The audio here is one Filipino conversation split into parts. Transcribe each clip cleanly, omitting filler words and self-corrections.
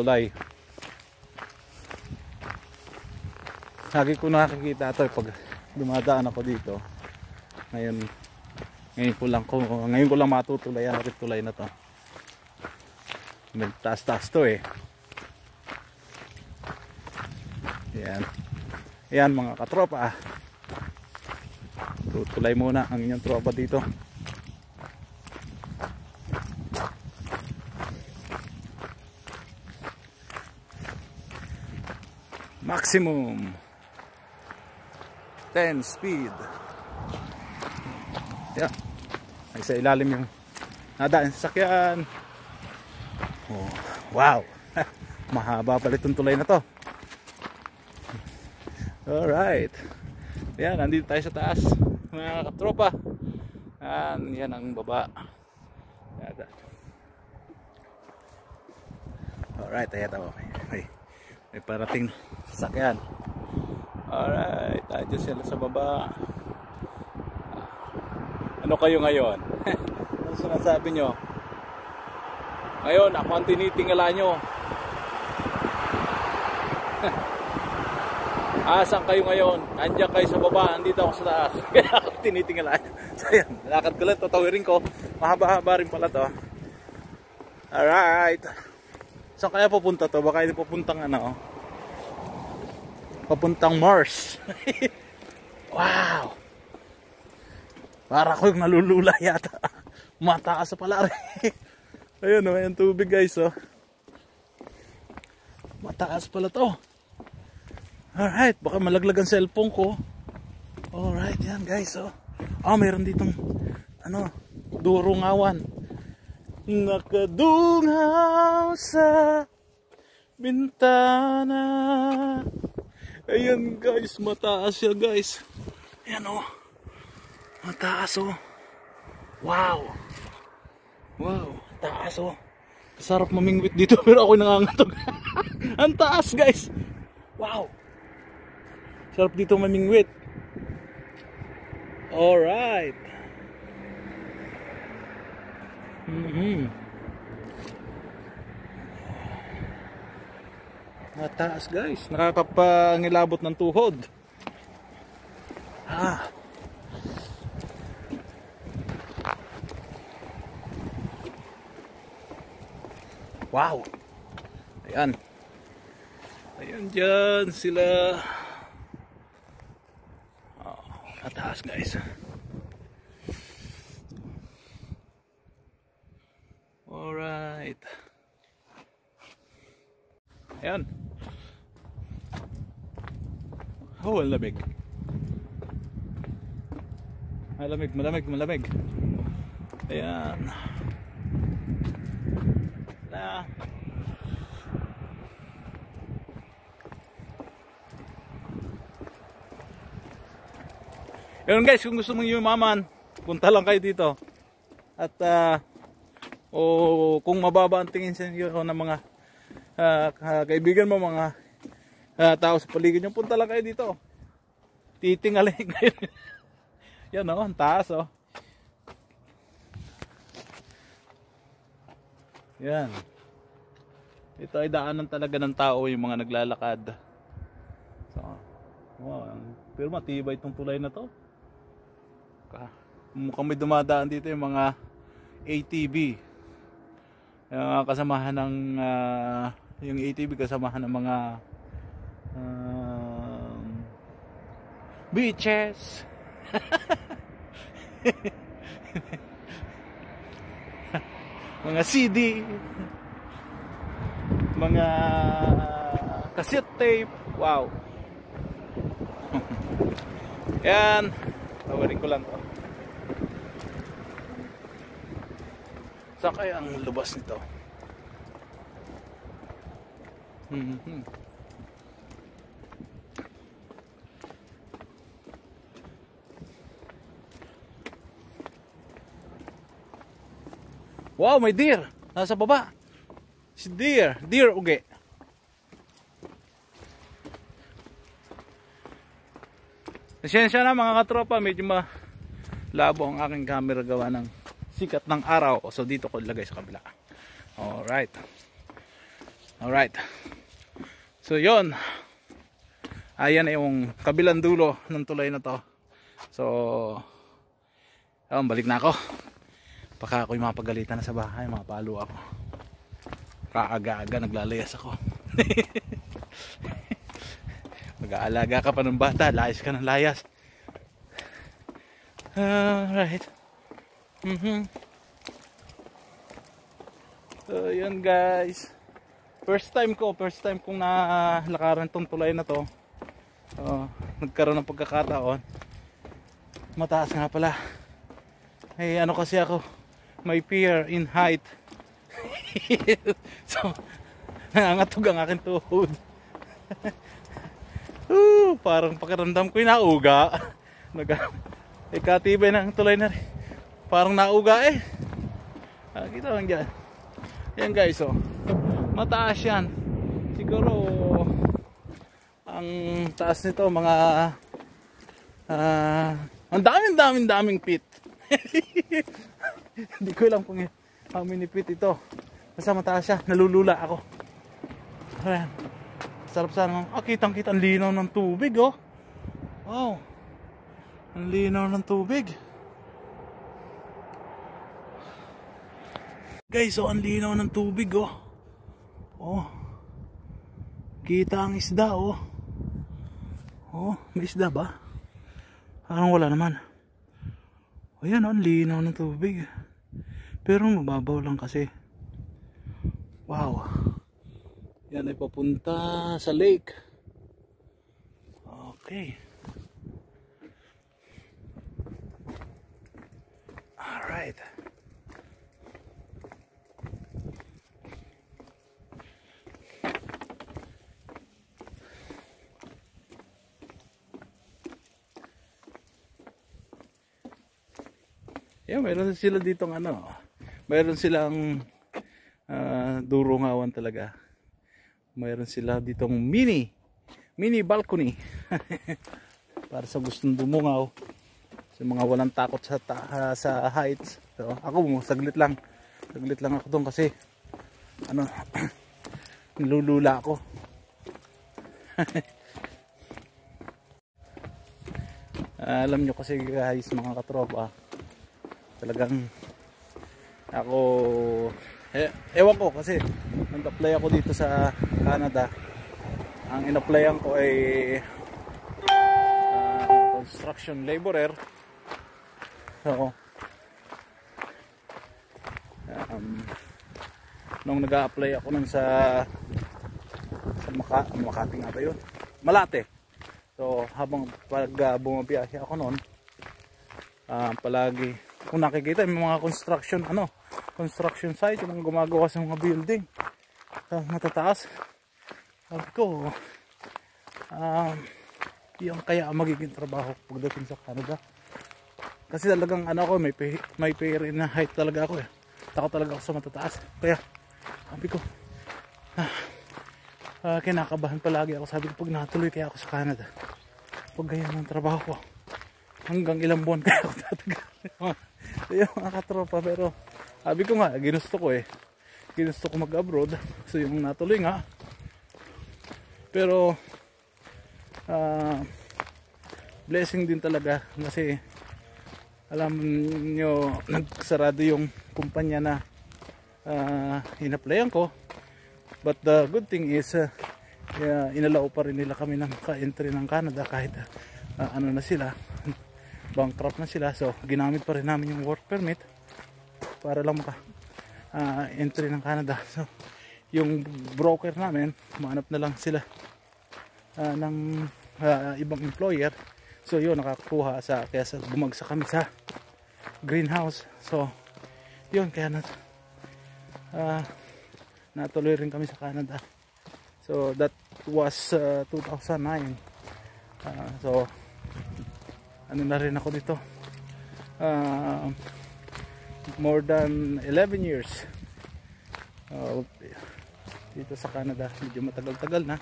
tulay. Lagi ko nakikita ito pag dumadaan ako dito. Ngayon ko lang matutulayan ang tulay na to. May taas-taas to eh. Yan mga katropa. Tutulay muna ang inyong tropa dito. Maximum 10 speed. Yan. Ay sa ilalim yung nadaan sa sasakyan. Oh, wow. Mahaba pala itong tulay na to. Alright. Yan, nandito tayo sa taas mga katropa. Yan ang baba. Alright, ayan ako. May parating sasakyan. Alright, tayo sila sa baba. Ano kayo ngayon? Ano sinasabi nyo? Ngayon, ako ang tinitingala nyo. Saan kayo ngayon? Andiyan kayo sa baba, andito ako sa taas. Kaya ako tinitingala nyo. So yan, lakad ko lang, tatawirin ko. Mahaba-haba rin pala to. Alright. Saan kaya pupunta to? Baka hindi pupuntang ano? Papuntang Mars. Wow. Para ko yung nalulula yata. Mataas pala rin. Ayun o, yung tubig guys oh. Mataas pala to. Alright, baka malaglag ang cellphone ko. Alright, yan guys oh. Meron ditong ano, durungawan. Nakadungaw sa bintana. Ayan guys, mataas siya guys. Ayan oh. Mataas oh. Wow. Wow, taas oh. Sarap mamingwit dito pero ako nangangatog. Ang taas guys. Wow. Sarap dito mamingwit. Alright. Mataas guys. Nakakapangilabot ng tuhod. Wow. Ayan. Ayan dyan sila. Mataas guys. Alright. Ayan. Ang lamig. Malamig. Ayan. Yun guys, kung gusto mong yumaman, punta lang kayo dito. At kung mababa ang tingin sa inyo ng mga kaibigan mo, mga tao sa paligid nyo, punta lang kayo dito. Titingalin kayo. Yan o, ang taas o. Yan. Ito ay daanan talaga ng tao, yung mga naglalakad. So, wow, pero matibay itong tulay na to. Mukhang may dumadaan dito yung mga ATV. Yung kasamahan ng yung ATV kasamahan ng mga beaches. Mga CD, mga cassette tape. Wow. Yan, tawarin ko lang to. Saan kaya ang lubas nito? Wow, may deer. Nasa baba. Si deer. Deer uge. Pasensya na mga katropa. Medyo malabo ang aking camera gawa ng sikat ng araw. So dito ko ilagay sa kabila. Alright. Alright. So yun. Ayan na yung kabilang dulo ng tulay na to. So balik na ako. Baka ako'y mapagalitan na sa bahay, mapalo ako. Kaaga-aga naglalayas ako. Mag-aalaga ka pa ng bata, layas ka ng layas. Right. So yun guys. First time kong nalakaran tong tulay na to. Nagkaroon ng pagkakataon. Mataas nga pala. Ano kasi ako, may fear in height. So nangangatog ang aking tuhod. Parang pakiramdam ko'y nauga. Katibay ng tulay na rin. Parang nauga eh. Kita lang dyan. Yan guys, mataas yan. Siguro ang taas nito mga ang daming feet. Hindi ko alam kung how many feet ito. Basta mataas siya, nalulula ako. Ayan. Sarap sana. Kitang-kita ang linaw ng tubig, oh. Wow. Ang linaw ng tubig. Guys, ang linaw ng tubig, oh. Oh. Kita ang isda, oh. Oh, may isda ba? Parang wala naman. Ayan, ang linaw ng tubig. Pero mababaw lang kasi. Wow. Yan ay papunta sa lake. Okay. Alright. Yan, meron sila ditong meron silang durungawan talaga. Mayroon sila ditong mini balcony para sa gustong dumungaw, sa mga walang takot sa heights. So ako saglit lang ako doon kasi nilulula ako. Alam nyo kasi guys, mga katropa, talagang ako ewan ko kasi nag-apply ako dito sa Canada. Ang in-applyan ko ay construction laborer. So nung nag-a-apply ako nun sa Makati nga ba yun? Malate. So habang bumabiyahe ako noon, palagi kung nakikita yung mga construction site, yung gumagawa sa mga building matataas. Sabi ko, yung kaya magiging trabaho pagdating sa Canada. Kasi talagang may fear in height talaga ako eh. Takot talaga ako sa matataas. Kaya sabi ko, kinakabahan palagi ako. Sabi ko, pag natuloy kaya ako sa Canada, pag ganyan ang trabaho ko, hanggang ilang buwan kaya ako tatagal. Yung mga katropa, pero sabi ko nga, ginusto ko mag-abroad. So yung natuloy nga, pero blessing din talaga kasi alam nyo, nagsarado yung kumpanya na in-applyan ko. But the good thing is inalaw pa rin nila kami na maka-entry ng Canada kahit na sila, bankrupt na sila. So ginamit pa rin namin yung work permit para lang maka-entry ng Canada. So yung broker namin, mahanap na lang sila ng ibang employer. So yun, nakakuha kaya bumagsak kami sa greenhouse. So yun, kaya natuloy rin kami sa Canada. So that was 2009. So na rin ako dito, more than 11 years dito sa Canada. Medyo matagal-tagal na.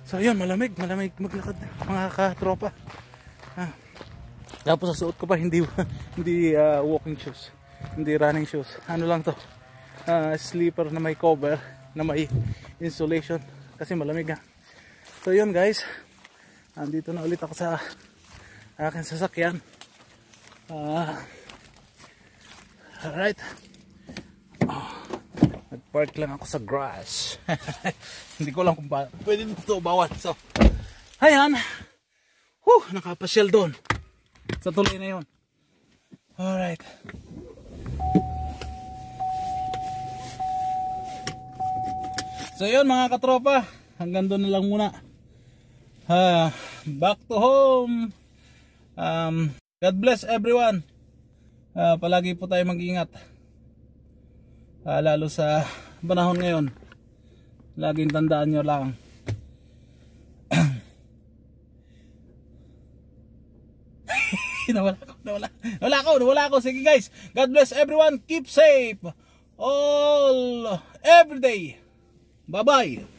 So yun, malamig maglakad mga katropa. Tapos sa suot ko pa hindi walking shoes, hindi running shoes. Ano lang to, slipper na may cover na may insulation kasi malamig ha. So yun guys, andito na ulit ako sa aking sasakyan. Alright. Nagpark lang ako sa grass. Hindi ko lang kung pwede dito bawal. So ayan, nakapasyal doon sa tuloy na yun. Alright. So yun mga katropa, hanggang doon na lang muna. Back to home. God bless everyone. Palagi po tayo mag-ingat. Lalo sa panahon ngayon. Laging tandaan nyo lang. Nawala ako. Sige guys, God bless everyone. Keep safe all every day. Bye bye.